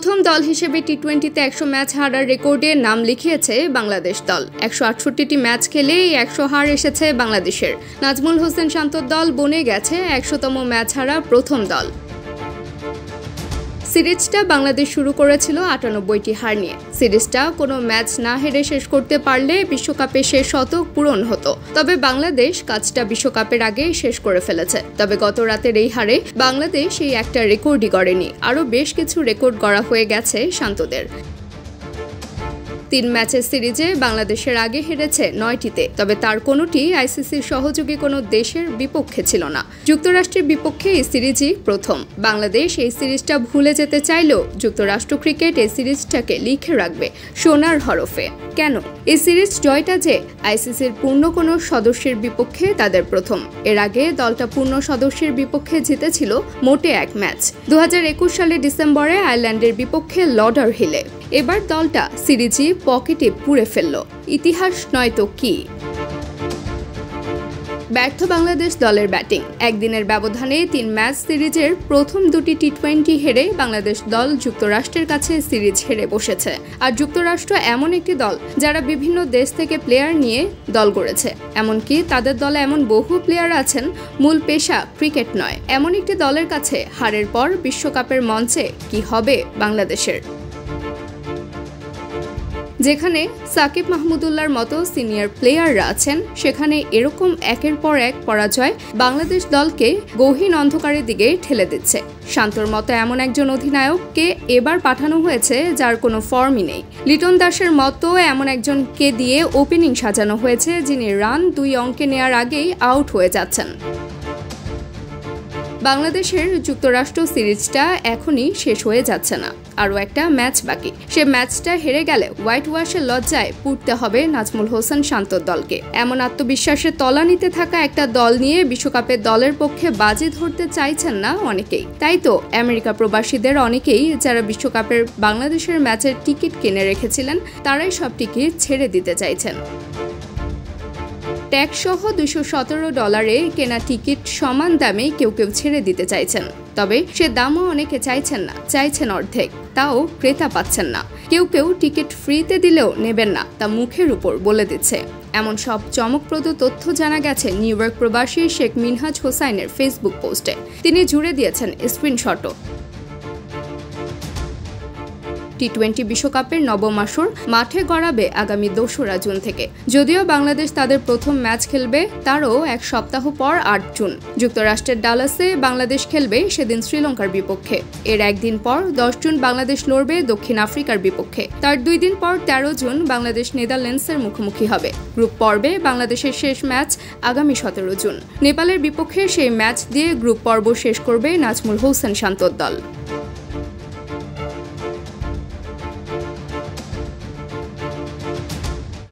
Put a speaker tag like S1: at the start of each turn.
S1: প্রথম দল হিসেবে টি-20তে 100 ম্যাচ হারার রেকর্ডে নাম লিখিয়েছে বাংলাদেশ দল। 168টি ম্যাচ খেলে 100 হার এসেছে বাংলাদেশের। নাজমুল হোসেন শান্তর দল বনে গেছে 100তম ম্যাচ হারা প্রথম দল। সিরিজটা বাংলাদেশ শুরু করেছিল 98টি হার নিয়ে। সিরিজটা কোনো ম্যাচ না হেরে শেষ করতে পারলে বিশ্বকাপে শেষ শতক পূরণ হতো। তবে বাংলাদেশ কাজটা বিশ্বকাপের আগেই শেষ করে ফেলেছে। তবে গত রাতের এই হারে বাংলাদেশ এই একটা রেকর্ডই গড়েনি, আরও বেশ কিছু রেকর্ড গড়া হয়ে গেছে শান্তদের। 3 ম্যাচের সিরিজে বাংলাদেশের আগে হেরেছে 9টিতে, তবে তার কোনোটি আইসিসির সহযোগী কোনো দেশের বিপক্ষে ছিল না। যুক্তরাষ্ট্রের বিপক্ষে এই সিরিজই প্রথম। বাংলাদেশ এই সিরিজটা ভুলে যেতে চাইলেও যুক্তরাষ্ট্র ক্রিকেট এই সিরিজটাকে লিখে রাখবে সোনার হরফে। কেন? এই সিরিজ জয়টা যে আইসিসির পূর্ণ কোনো সদস্যের বিপক্ষে তাদের প্রথম। এর আগে দলটা পূর্ণ সদস্যের বিপক্ষে জিতেছিল মোটে 1 ম্যাচ, 2021 সালের ডিসেম্বরে আয়ারল্যান্ডের বিপক্ষে লর্ডার হিলে। এবার দলটা সিরিজই পকেটে পুরে ফেলল। ইতিহাস নয়তো কি? ব্যর্থ বাংলাদেশ দলের ব্যাটিং। একদিনের ব্যবধানে 3 ম্যাচ সিরিজের প্রথম 2টি টি-20 হেরে বাংলাদেশ দল যুক্তরাষ্ট্রের কাছে সিরিজ হেরে বসেছে। আর যুক্তরাষ্ট্র এমন একটি দল যারা বিভিন্ন দেশ থেকে প্লেয়ার নিয়ে দল গড়েছে। এমনকি তাদের দলে এমন বহু প্লেয়ার আছেন মূল পেশা ক্রিকেট নয়। এমন একটি দলের কাছে হারের পর বিশ্বকাপের মঞ্চে কি হবে বাংলাদেশের? যেখানে সাকিব মাহমুদুল্লাহর মতো সিনিয়র প্লেয়াররা আছেন, সেখানে এরকম একের পর এক পরাজয় বাংলাদেশ দলকে গহীন অন্ধকারের দিকে ঠেলে দিচ্ছে। শান্তর মতো এমন একজন অধিনায়ককে এবার পাঠানো হয়েছে যার কোনো ফর্মই নেই। লিটন দাসের মতো এমন একজনকে দিয়ে ওপেনিং সাজানো হয়েছে যিনি রান 2 অঙ্কে নেয়ার আগেই আউট হয়ে যাচ্ছেন। বাংলাদেশের যুক্তরাষ্ট্র সিরিজটা এখনই শেষ হয়ে যাচ্ছে না, আরও একটা ম্যাচ বাকি। সে ম্যাচটা হেরে গেলে হোয়াইট ওয়াশের লজ্জায় পুড়তে হবে নাজমুল হোসেন শান্তর দলকে। এমন আত্মবিশ্বাসের তলানিতে থাকা একটা দল নিয়ে বিশ্বকাপের দলের পক্ষে বাজি ধরতে চাইছেন না অনেকেই। তাই তো আমেরিকা প্রবাসীদের অনেকেই যারা বিশ্বকাপের বাংলাদেশের ম্যাচের টিকিট কিনে রেখেছিলেন, তারাই সব টিকিট ছেড়ে দিতে চাইছেন। ট্যাক্সসহ $217 কেনা টিকিট সমান দামে কেউ কেউ ছেড়ে দিতে চাইছেন। তবে সে দামও অনেকে চাইছেন না, চাইছেন অর্ধেক, তাও ক্রেতা পাচ্ছেন না। কেউ কেউ টিকিট ফ্রিতে দিলেও নেবেন না, তা মুখের উপর বলে দিচ্ছে। এমন সব চমকপ্রদ তথ্য জানা গেছে নিউ ইয়র্ক প্রবাসী শেখ মিনহাজ হোসাইনের ফেসবুক পোস্টে। তিনি জুড়ে দিয়েছেন স্ক্রিনশটও। টি-20 বিশ্বকাপের নবম আসর মাঠে গড়াবে আগামী 2রা জুন থেকে। যদিও বাংলাদেশ তাদের প্রথম ম্যাচ খেলবে তারও 1 সপ্তাহ পর 8 জুন। যুক্তরাষ্ট্রের ডালাসে বাংলাদেশ খেলবে সেদিন শ্রীলঙ্কার বিপক্ষে। এর একদিন পর 10 জুন বাংলাদেশ লড়বে দক্ষিণ আফ্রিকার বিপক্ষে। তার 2 দিন পর 13 জুন বাংলাদেশ নেদারল্যান্ডসের মুখোমুখি হবে। গ্রুপ পর্বে বাংলাদেশের শেষ ম্যাচ আগামী 17 জুন। নেপালের বিপক্ষে সেই ম্যাচ দিয়ে গ্রুপ পর্ব শেষ করবে নাজমুল হোসেন শান্তর দল।